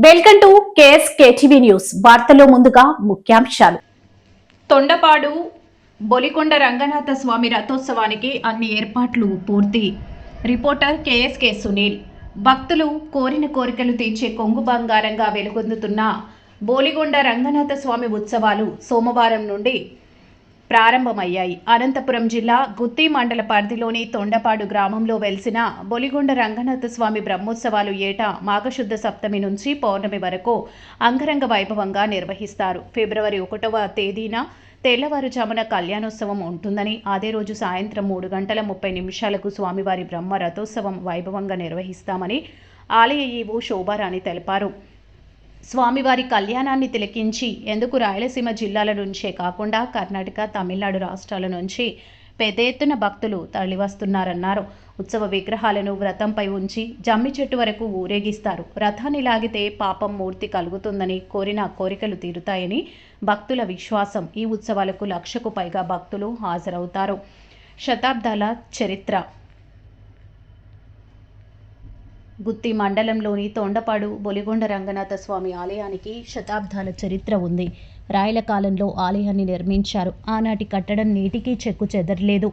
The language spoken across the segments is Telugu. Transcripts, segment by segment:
Welcome to KTV news. వార్తల్లో ముందుగా ముఖ్యాంశాలు. తొండపాడు బొలికొండ రంగనాథ స్వామి రథోత్సవానికి అన్ని ఏర్పాట్లు పూర్తి. Reporter KSK Sunil. భక్తులు కోరిన కోరికలు తీర్చే కొంగు బంగారంగా వెలుగొందుతున్న బోలిగొండ రంగనాథ స్వామి ఉత్సవాలు సోమవారం నుండి ప్రారంభమయ్యాయి. అనంతపురం జిల్లా గుత్తి మండల పరిధిలోని తొండపాడు గ్రామంలో వెలిసిన బొలిగొండ రంగనాథ స్వామి బ్రహ్మోత్సవాలు ఏటా మాఘశుద్ధ సప్తమి నుంచి పౌర్ణమి వరకు అంగరంగ వైభవంగా నిర్వహిస్తారు. ఫిబ్రవరి 1వ తేదీన తెల్లవారుజామున కళ్యాణోత్సవం ఉంటుందని, అదే రోజు సాయంత్రం 3:30 స్వామివారి బ్రహ్మ రథోత్సవం వైభవంగా నిర్వహిస్తామని ఆలయ ఈవో శోభారాణి తెలిపారు. స్వామివారి కళ్యాణాన్ని తిలకించి ఎందుకు రాయలసీమ జిల్లాల నుంచే కాకుండా కర్ణాటక, తమిళనాడు రాష్ట్రాల నుంచి పెద్ద ఎత్తున భక్తులు తరలివస్తున్నారన్నారు. ఉత్సవ విగ్రహాలను వ్రతంపై ఉంచి జమ్మి చెట్టు వరకు ఊరేగిస్తారు. రథాన్ని లాగితే పాపం మూర్తి కలుగుతుందని, కోరిన కోరికలు తీరుతాయని భక్తుల విశ్వాసం. ఈ ఉత్సవాలకు 1,00,000కు పైగా భక్తులు హాజరవుతారు. శతాబ్దాల చరిత్ర. గుత్తి మండలంలోని తొండపాడు బొలిగొండ రంగనాథ స్వామి ఆలయానికి శతాబ్దాల చరిత్ర ఉంది. రాయల కాలంలో ఆలయాన్ని నిర్మించారు. ఆనాటి కట్టడం నేటికీ చెక్కు చెదరలేదు.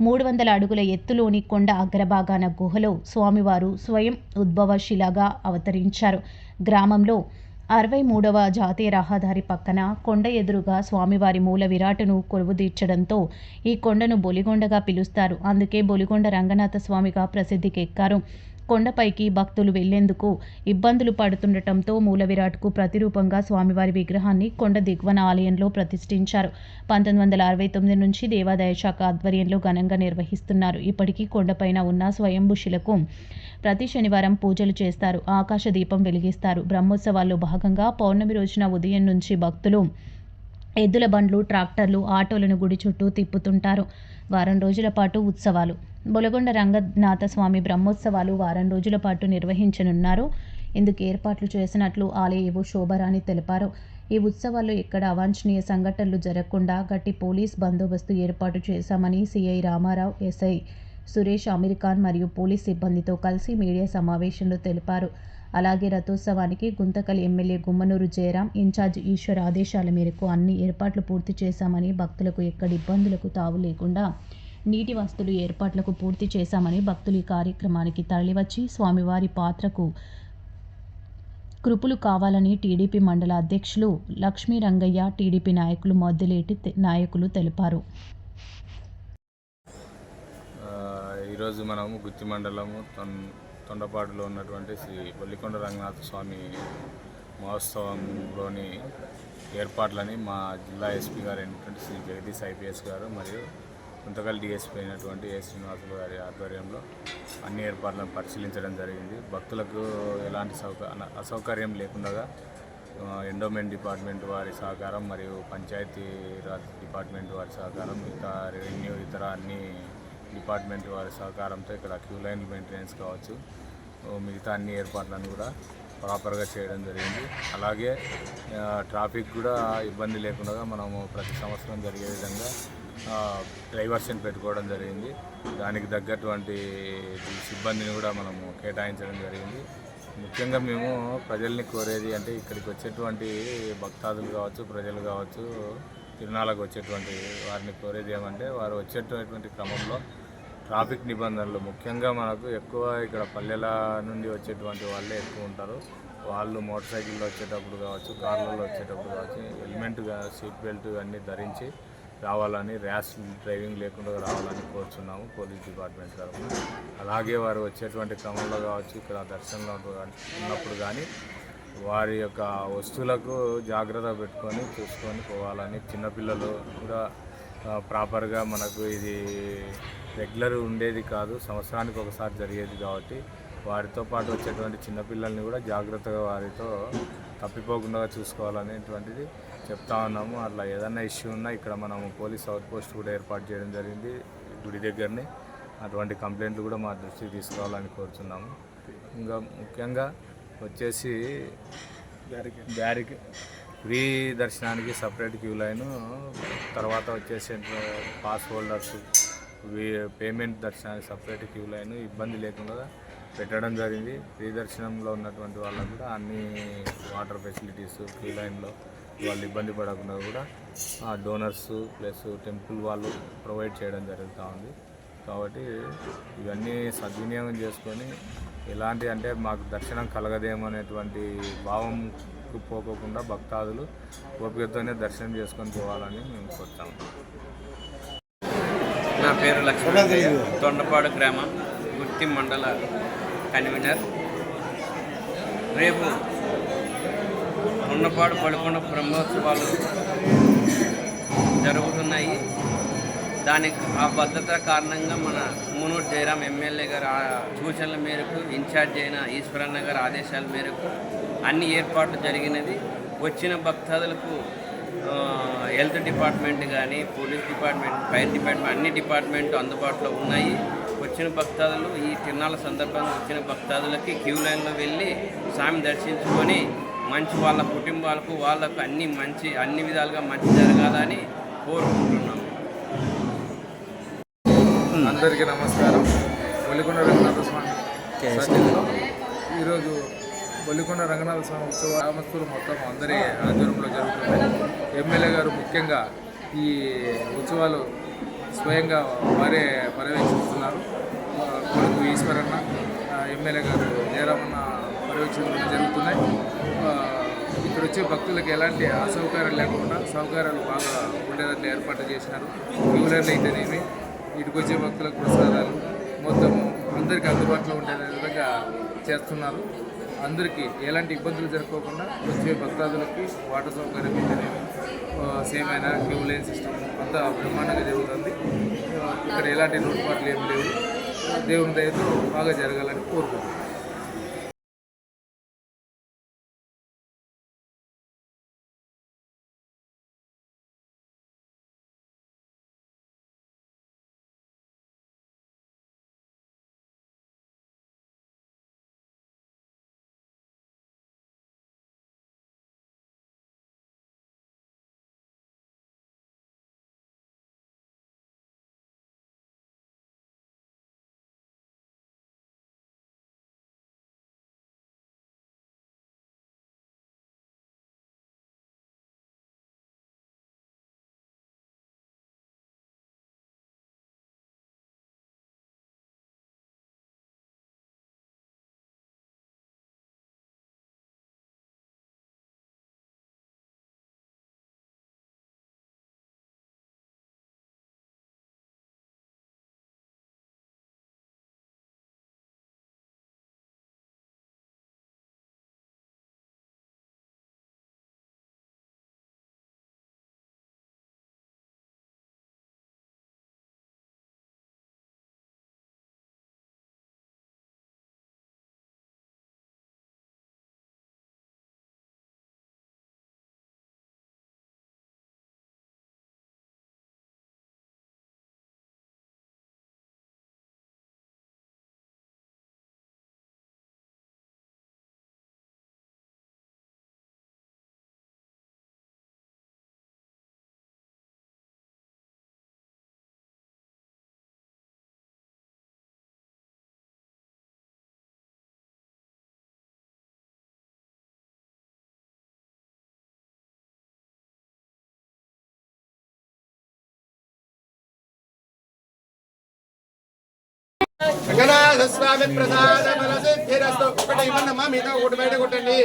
300 అడుగుల ఎత్తులోని కొండ అగ్రభాగాన గుహలో స్వామివారు స్వయం ఉద్భవ శిలగా అవతరించారు. గ్రామంలో 63వ జాతీయ రహదారి పక్కన కొండ ఎదురుగా స్వామివారి మూల విరాటును కొలువుదీర్చడంతో ఈ కొండను బొలిగొండగా పిలుస్తారు. అందుకే బొలిగొండ రంగనాథ స్వామిగా ప్రసిద్ధికెక్కారు. కొండపైకి భక్తులు వెళ్లేందుకు ఇబ్బందులు పడుతుండటంతో మూల విరాట్కు ప్రతిరూపంగా స్వామివారి విగ్రహాన్ని కొండ దిగువన ఆలయంలో ప్రతిష్ఠించారు. 1969 నుంచి దేవాదాయ శాఖ ఆధ్వర్యంలో ఘనంగా నిర్వహిస్తున్నారు. ఇప్పటికీ కొండపైన ఉన్న స్వయంభూ శిలకు ప్రతి శనివారం పూజలు చేస్తారు. ఆకాశ దీపం వెలిగిస్తారు. బ్రహ్మోత్సవాల్లో భాగంగా పౌర్ణమి రోజున ఉదయం నుంచి భక్తులు ఎద్దుల బండ్లు, ట్రాక్టర్లు, ఆటోలను గుడి చుట్టూ తిప్పుతుంటారు. వారం రోజుల పాటు ఉత్సవాలు. బొలిగొండ రంగనాథ స్వామి బ్రహ్మోత్సవాలు వారం రోజుల పాటు నిర్వహించనున్నారు. ఇందుకు ఏర్పాట్లు చేసినట్లు ఆలయ ఈవో శోభారాణి తెలిపారు. ఈ ఉత్సవాల్లో ఎక్కడ అవాంఛనీయ సంఘటనలు జరగకుండా గట్టి పోలీస్ బందోబస్తు ఏర్పాటు చేశామని సిఐ రామారావు, ఎస్ఐ సురేష్ అమీర్ఖాన్ మరియు పోలీస్ సిబ్బందితో కలిసి మీడియా సమావేశంలో తెలిపారు. అలాగే రథోత్సవానికి గుంతకల్ ఎమ్మెల్యే గుమ్మనూరు జయరాం, ఇన్ఛార్జ్ ఈశ్వర్ ఆదేశాల మేరకు అన్ని ఏర్పాట్లు పూర్తి చేశామని, భక్తులకు ఎక్కడి ఇబ్బందులకు తావు లేకుండా నీటి వసతులు ఏర్పాట్లకు పూర్తి చేశామని, భక్తులు ఈ కార్యక్రమానికి తరలివచ్చి స్వామివారి పాత్రకు కృపలు కావాలని టీడీపీ మండల అధ్యక్షులు లక్ష్మీ రంగయ్య, టీడీపీ నాయకులు మొద్దులేటి నాయకులు తెలిపారు. ఈరోజు మనము గుత్తి మండలము తొండపాడులో ఉన్నటువంటి శ్రీ బొలికొండ రంగనాథ స్వామి మహోత్సవంలోని ఏర్పాట్లని మా జిల్లా ఎస్పీ గారు అయినటువంటి శ్రీ జగదీష్ ఐపీఎస్ గారు మరియు గుంతకల్ డిఎస్పీ అయినటువంటి ఏ శ్రీనివాసులు గారి ఆధ్వర్యంలో అన్ని ఏర్పాట్లను పరిశీలించడం జరిగింది. భక్తులకు ఎలాంటి అసౌకర్యం లేకుండా ఎండోమెంట్ డిపార్ట్మెంట్ వారి సహకారం మరియు పంచాయతీరాజ్ డిపార్ట్మెంట్ వారి సహకారం, మిగతా రెవెన్యూ ఇతర అన్ని డిపార్ట్మెంట్ వారి సహకారంతో ఇక్కడ క్యూ లైన్ మెయింటెనెన్స్ కావచ్చు, మిగతా అన్ని ఏర్పాట్లను కూడా ప్రాపర్గా చేయడం జరిగింది. అలాగే ట్రాఫిక్ కూడా ఇబ్బంది లేకుండా మనము ప్రతి సంవత్సరం జరిగే విధంగా డ్రైవర్స్ని పెట్టుకోవడం జరిగింది. దానికి తగ్గటువంటి సిబ్బందిని కూడా మనము కేటాయించడం జరిగింది. ముఖ్యంగా మేము ప్రజల్ని కోరేది అంటే ఇక్కడికి వచ్చేటువంటి భక్తాదులు కావచ్చు, ప్రజలు కావచ్చు, తిరునాళ్ళకు వచ్చేటువంటి వారిని కోరేది ఏమంటే వారు వచ్చేటటువంటి క్రమంలో ట్రాఫిక్ నిబంధనలు, ముఖ్యంగా మనకు ఎక్కువ ఇక్కడ పల్లెల నుండి వచ్చేటువంటి వాళ్ళే ఎక్కువ ఉంటారు. వాళ్ళు మోటార్ సైకిల్లో వచ్చేటప్పుడు కావచ్చు, కార్లలో వచ్చేటప్పుడు కావచ్చు హెల్మెట్గా, సీట్ బెల్ట్ అన్నీ ధరించి రావాలని, ర్యాష్ డ్రైవింగ్ లేకుండా రావాలని కోరుచున్నాము పోలీస్ డిపార్ట్మెంట్ తరఫున. అలాగే వారు వచ్చేటువంటి క్రమంలో కావచ్చు, ఇక్కడ దర్శనంలో ఉన్నప్పుడు కానీ వారి యొక్క వస్తువులకు జాగ్రత్త పెట్టుకొని చూసుకొని పోవాలని, చిన్నపిల్లలు కూడా ప్రాపర్గా మనకు ఇది రెగ్యులర్ ఉండేది కాదు, సంవత్సరానికి ఒకసారి జరిగేది కాబట్టి వారితో పాటు వచ్చేటువంటి చిన్నపిల్లల్ని కూడా జాగ్రత్తగా వారితో తప్పిపోకుండా చూసుకోవాలనేటువంటిది చెప్తా ఉన్నాము. అట్లా ఏదైనా ఇష్యూ ఉన్నా ఇక్కడ మనము పోలీస్ అవుట్ పోస్ట్ కూడా ఏర్పాటు చేయడం జరిగింది గుడి దగ్గరనే. అటువంటి కంప్లైంట్లు కూడా మా దృష్టికి తీసుకోవాలని కోరుతున్నాము. ఇంకా ముఖ్యంగా వచ్చేసి ఫ్రీ దర్శనానికి సపరేట్ క్యూ లైను, తర్వాత వచ్చేసి పాస్ హోల్డర్స్ పేమెంట్ దర్శనానికి సపరేట్ క్యూ లైన్, ఇబ్బంది లేకుండా పెట్టడం జరిగింది. ఫ్రీ దర్శనంలో ఉన్నటువంటి వాళ్ళకు కూడా అన్ని వాటర్ ఫెసిలిటీస్ ఫ్రీ లైన్లో వాళ్ళు ఇబ్బంది పడకుండా కూడా డోనర్స్ ప్లస్ టెంపుల్ వాళ్ళు ప్రొవైడ్ చేయడం జరుగుతూ ఉంది. కాబట్టి ఇవన్నీ సద్వినియోగం చేసుకొని ఎలాంటి అంటే మాకు దర్శనం కలగదేమనేటువంటి భావం పోకోకుండా భక్తాదులు ఓపికతోనే దర్శనం చేసుకొని పోవాలని మేము కోరుతాము. నా పేరు లక్ష్మణయ్య, తొండపాడు గ్రామం, గుత్తి మండల కన్వీనర్. రేపు తొండపాడు బలికొండ బ్రహ్మోత్సవాలు జరుగుతున్నాయి. దానికి ఆ భద్రత కారణంగా మన మునూరు జయరాం ఎమ్మెల్యే గారి సూచనల మేరకు, ఇన్ఛార్జ్ అయిన ఈశ్వరన్న గారి ఆదేశాల మేరకు అన్ని ఏర్పాట్లు జరిగినది. వచ్చిన భక్తాదులకు హెల్త్ డిపార్ట్మెంట్ కానీ, పోలీస్ డిపార్ట్మెంట్, ఫైర్ డిపార్ట్మెంట్, అన్ని డిపార్ట్మెంట్ అందుబాటులో ఉన్నాయి. వచ్చిన భక్తాదులు ఈ తిరునాళ్ళ సందర్భంగా వచ్చిన భక్తాదులకి క్యూ లైన్లో వెళ్ళి స్వామి దర్శించుకొని మంచి వాళ్ళ కుటుంబాలకు వాళ్ళకు అన్ని విధాలుగా మంచి జరగాలని కోరుకుంటున్నాము. అందరికీ నమస్కారం. బొలికొండ రంగనాథ స్వామి సన్నిధిలో ఈరోజు బొలికొండ రంగనాథ స్వామి ఉత్సవ గ్రామస్తులు మొత్తం అందరి ఆధ్వర్యంలో జరుగుతున్నాయి. ఎమ్మెల్యే గారు ముఖ్యంగా ఈ ఉత్సవాలు స్వయంగా వారే పర్యవేక్షిస్తున్నారు. కొడుకు ఈశ్వరన్న, ఎమ్మెల్యే గారు జయరామన్న పర్యవేక్షణలు జరుగుతున్నాయి. ఇక్కడ వచ్చే భక్తులకు ఎలాంటి అసౌకర్యాలు లేకుండా సౌకర్యాలు బాగా ఉండేటట్లు ఏర్పాటు చేసినారు. క్యూలర్లు అయితేనేమి, ఇటుకు వచ్చే భక్తులకు ప్రసాదాలు మొత్తం అందరికీ అందుబాటులో ఉండే విధంగా చేస్తున్నారు. అందరికీ ఎలాంటి ఇబ్బందులు జరగకుండా వచ్చే భక్తాదులకి వాటర్ సౌకర్యం అయితేనేమి, సేమైనా క్యూ లైన్ సిస్టమ్ అంతా బ్రహ్మాండంగా జరుగుతుంది. ఇక్కడ ఎలాంటి లోటుపాట్లు ఏమి లేవు. దేవుని దయతో బాగా జరగాలని కోరుకుంటున్నాను. రంగనాథ స్వామి ప్రసాద బల సిద్ధిరస్తు. ఒకటి ఇవ్వన్నమ్మా, మిగతా ఒకటి బయట కొట్టండి.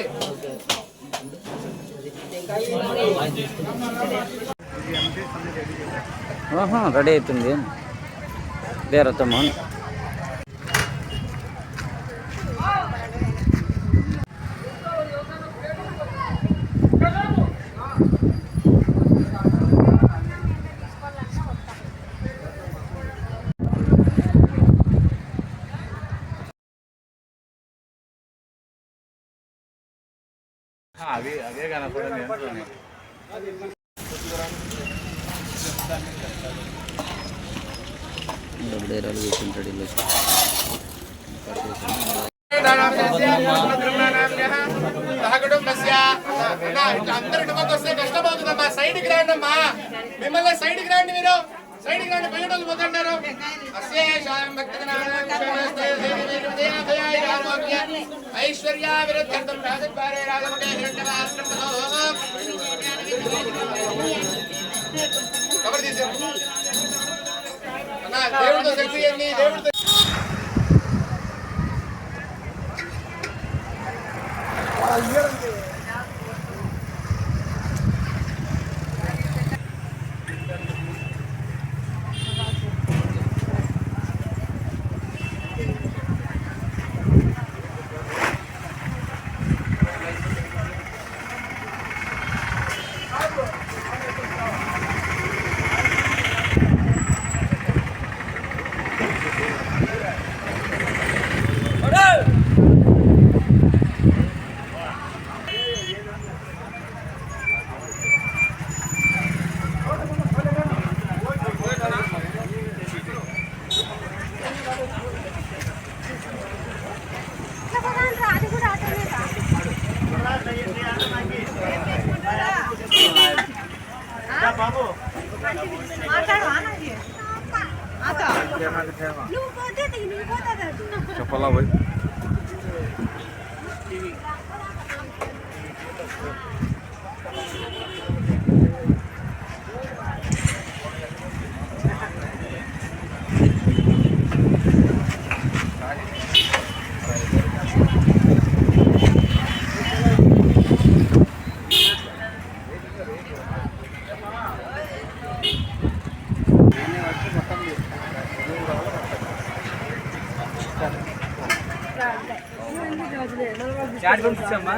రెడీ అవుతుంది దేరతమ్మా. అవే కనపడని డేరాలు వేసుకుంటాడు ఇల్లు. అందరూ వస్తే కష్టమవుతుందమ్మా. సైడ్కి రాండి అమ్మా, మిమ్మల్ని సైడ్కి రండి. మీరు సైడ్ గాని బయటలు పోతంటారు అశేషాయం భక్తజనానాం శరణస్తే దేవదేవదేవయాయ ఆరోగ్య ఐశ్వర్య విరుద్ధం రాజద్వారే రాజముఖే హిరణ్యవాస్త్రం కవర్ తీసేయండి అన్న దేవుడితో సెల్ఫీ అండి దేవుడితో చెప్పాలా పోయి చాట్ పంపించమ్మా